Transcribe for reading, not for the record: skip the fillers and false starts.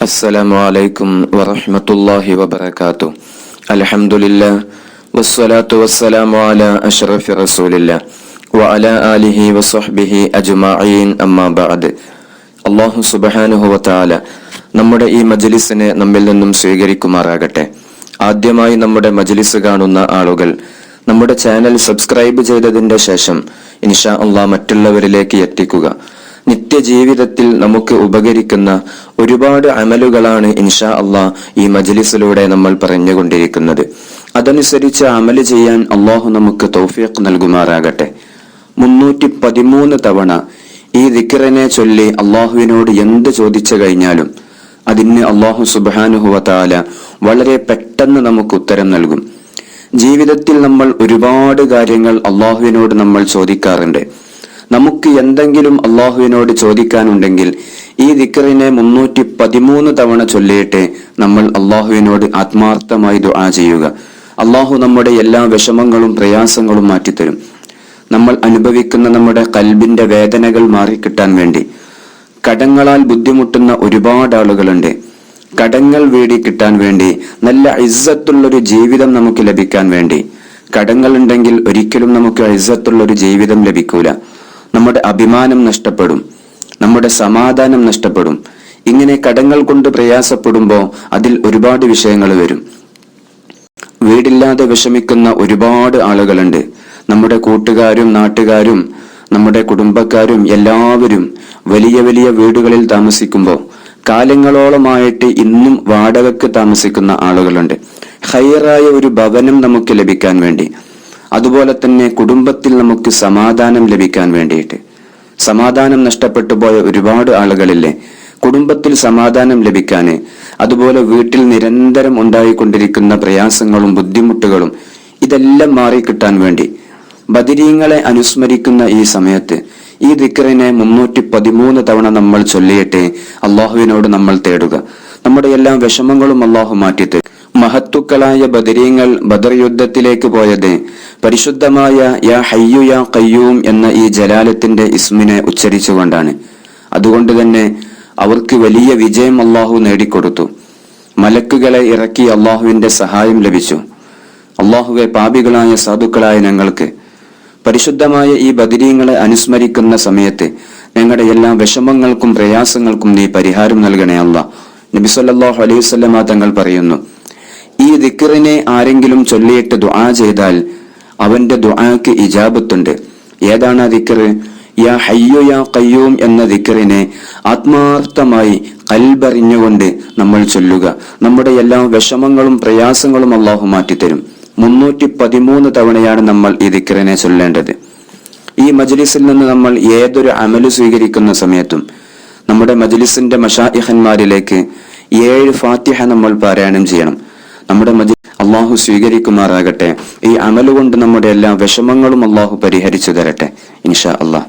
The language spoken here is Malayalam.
അസ്സലാമു അലൈക്കും വറഹ്മത്തുള്ളാഹി വബറകാതുഹു. അൽഹംദുലില്ലാഹ് വസ്സലാത്തു വസ്സലാമു അലാ അഷ്റഫി റസൂലില്ലാഹ് വഅലാ ആലിഹി വസ്വഹ്ബിഹി അജ്മഈൻ. അമ്മാ ബഅദ്. അല്ലാഹു സുബ്ഹാനഹു വതആല നമ്മുടെ ഈ മജ്ലിസിനെ നമ്മിൽ നിന്നും സ്വീകരിക്കുമാറാകട്ടെ. ആദ്യമായി നമ്മുടെ മജ്ലിസ് കാണുന്ന ആളുകൾ നമ്മുടെ ചാനൽ സബ്സ്ക്രൈബ് ചെയ്തതിന്റെ ശേഷം ഇൻഷാ അല്ലാഹ് മറ്റുള്ളവരിലേക്ക് എത്തിക്കുക. നിത്യജീവിതത്തിൽ നമുക്ക് ഉപകരിക്കുന്ന ഒരുപാട് അമലുകളാണ് ഇൻഷാ അല്ലാഹ് ഈ മജ്ലിസിലൂടെ നമ്മൾ പറഞ്ഞുകൊണ്ടിരിക്കുന്നത്. അതനുസരിച്ച് അമല് ചെയ്യാൻ അല്ലാഹു നമുക്ക് തൗഫീഖ് നൽകുമാറാകട്ടെ. 313 തവണ ഈ ദിക്റിനെ ചൊല്ലി അല്ലാഹുവിനോട് എന്ത് ചോദിച്ചു കഴിഞ്ഞാലും അതിന് അല്ലാഹു സുബ്ഹാനഹു വതആല വളരെ പെട്ടെന്ന് നമുക്ക് ഉത്തരം നൽകും. ജീവിതത്തിൽ നമ്മൾ ഒരുപാട് കാര്യങ്ങൾ അല്ലാഹുവിനോട് നമ്മൾ ചോദിക്കാറുണ്ട്. നമുക്ക് എന്തെങ്കിലും അല്ലാഹുവിനോട് ചോദിക്കാനുണ്ടെങ്കിൽ ഈ ദിക്റിനെ 313 തവണ ചൊല്ലിയിട്ട് നമ്മൾ അല്ലാഹുവിനോട് ആത്മാർത്ഥമായി ദുആ ചെയ്യുക. അല്ലാഹു നമ്മുടെ എല്ലാ വിഷമങ്ങളും പ്രയാസങ്ങളും മാറ്റിത്തരും. നമ്മൾ അനുഭവിക്കുന്ന നമ്മുടെ ഖൽബിന്റെ വേദനകൾ മാറിക്കിട്ടാൻ വേണ്ടി കടങ്ങളാൽ ബുദ്ധിമുട്ടുന്ന ഒരുപാട് ആളുകളുണ്ട്. കടങ്ങൾ വീടി കിട്ടാൻ വേണ്ടി, നല്ല ഇസ്സത്തുള്ളൊരു ജീവിതം നമുക്ക് ലഭിക്കാൻ വേണ്ടി. കടങ്ങൾ ഉണ്ടെങ്കിൽ ഒരിക്കലും നമുക്ക് ഇസ്സത്തുള്ളൊരു ജീവിതം ലഭിക്കൂല. നമ്മുടെ അഭിമാനം നഷ്ടപ്പെടും, നമ്മുടെ സമാധാനം നഷ്ടപ്പെടും. ഇങ്ങനെ കടങ്ങൾ കൊണ്ട് പ്രയാസപ്പെടുമ്പോൾ അതിൽ ഒരുപാട് വിഷയങ്ങൾ വരും. വീടില്ലാതെ വിഷമിക്കുന്ന ഒരുപാട് ആളുകളുണ്ട്. നമ്മുടെ കൂട്ടുകാരും നാട്ടുകാരും നമ്മുടെ കുടുംബക്കാരും എല്ലാവരും വലിയ വലിയ വീടുകളിൽ താമസിക്കുമ്പോൾ കാലങ്ങളോളമായിട്ട് ഇന്നും വാടകയ്ക്ക് താമസിക്കുന്ന ആളുകളുണ്ട്. ഖൈറായ ഒരു ഭവനം നമുക്ക് ലഭിക്കാൻ വേണ്ടി, അതുപോലെ തന്നെ കുടുംബത്തിൽ നമുക്ക് സമാധാനം ലഭിക്കാൻ വേണ്ടിയിട്ട്. സമാധാനം നഷ്ടപ്പെട്ടു പോയ ഒരുപാട് ആളുകളില്ലേ, കുടുംബത്തിൽ സമാധാനം ലഭിക്കാന്, അതുപോലെ വീട്ടിൽ നിരന്തരം ഉണ്ടായിക്കൊണ്ടിരിക്കുന്ന പ്രയാസങ്ങളും ബുദ്ധിമുട്ടുകളും ഇതെല്ലാം മാറിക്കിട്ടാൻ വേണ്ടി ബദരീങ്ങളെ അനുസ്മരിക്കുന്ന ഈ സമയത്ത് ഈ ദിക്റിനെ 313 തവണ നമ്മൾ ചൊല്ലിയിട്ട് അള്ളാഹുവിനോട് നമ്മൾ തേടുക. നമ്മുടെ എല്ലാ വിഷമങ്ങളും അള്ളാഹു മാറ്റിത്തരും. മഹത്തുക്കളായ ബദരീങ്ങൾ ബദർ യുദ്ധത്തിലേക്ക് പോയത് പരിശുദ്ധമായ യാ ഹയ്യു യാ ഖയ്യൂം എന്ന ഈ ജലാലത്തിന്റെ ഇസ്മിനെ ഉച്ചരിച്ചുകൊണ്ടാണ്. അതുകൊണ്ട് തന്നെ അവർക്ക് വലിയ വിജയം അള്ളാഹു നേടിക്കൊടുത്തു. മലക്കുകളെ ഇറക്കി അള്ളാഹുവിന്റെ സഹായം ലഭിച്ചു. അള്ളാഹുവെ, പാപികളായ സാധുക്കളായ ഞങ്ങൾക്ക് പരിശുദ്ധമായ ഈ ബദരീങ്ങളെ അനുസ്മരിക്കുന്ന സമയത്ത് ഞങ്ങളുടെ എല്ലാ വിഷമങ്ങൾക്കും പ്രയാസങ്ങൾക്കും നീ പരിഹാരം നൽകണേ അല്ലാഹ്. നബി സല്ലല്ലാഹു അലൈഹി വസല്ലമ തങ്ങൾ പറയുന്നു, ഈ ദിക്റിനെ ആരെങ്കിലും ചൊല്ലിയിട്ട് ദുആ ചെയ്താൽ അവന്റെ ദുആക്ക് ഇജാബത്തുണ്ട്. ഏതാണ് ആ ദിക്റ്? യാ ഹയ്യു യാ ഖയ്യൂം എന്ന ദിക്റിനെ ആത്മാർത്ഥമായി ഖൽബറിഞ്ഞുകൊണ്ട് നമ്മൾ ചൊല്ലുക. നമ്മുടെ എല്ലാ വിഷമങ്ങളും പ്രയാസങ്ങളും അല്ലാഹു മാറ്റിത്തരും. 313 തവണയാണ് നമ്മൾ ഈ ദിക്റിനെ ചൊല്ലേണ്ടത്. ഈ മജ്ലിസിൽ നിന്ന് നമ്മൾ ഏതൊരു അമല് സ്വീകരിക്കുന്ന സമയത്തും നമ്മുടെ മജ്ലിസിന്റെ മശായിഖന്മാരിലേക്ക് 7 ഫാത്തിഹ നമ്മൾ പാരായണം ചെയ്യണം. നമ്മുടെ അള്ളാഹു സ്വീകരിക്കുമാറാകട്ടെ. ഈ അമല് കൊണ്ട് നമ്മുടെ എല്ലാ വിഷമങ്ങളും അള്ളാഹു പരിഹരിച്ചു തരട്ടെ ഇൻഷാ അള്ളാഹ്.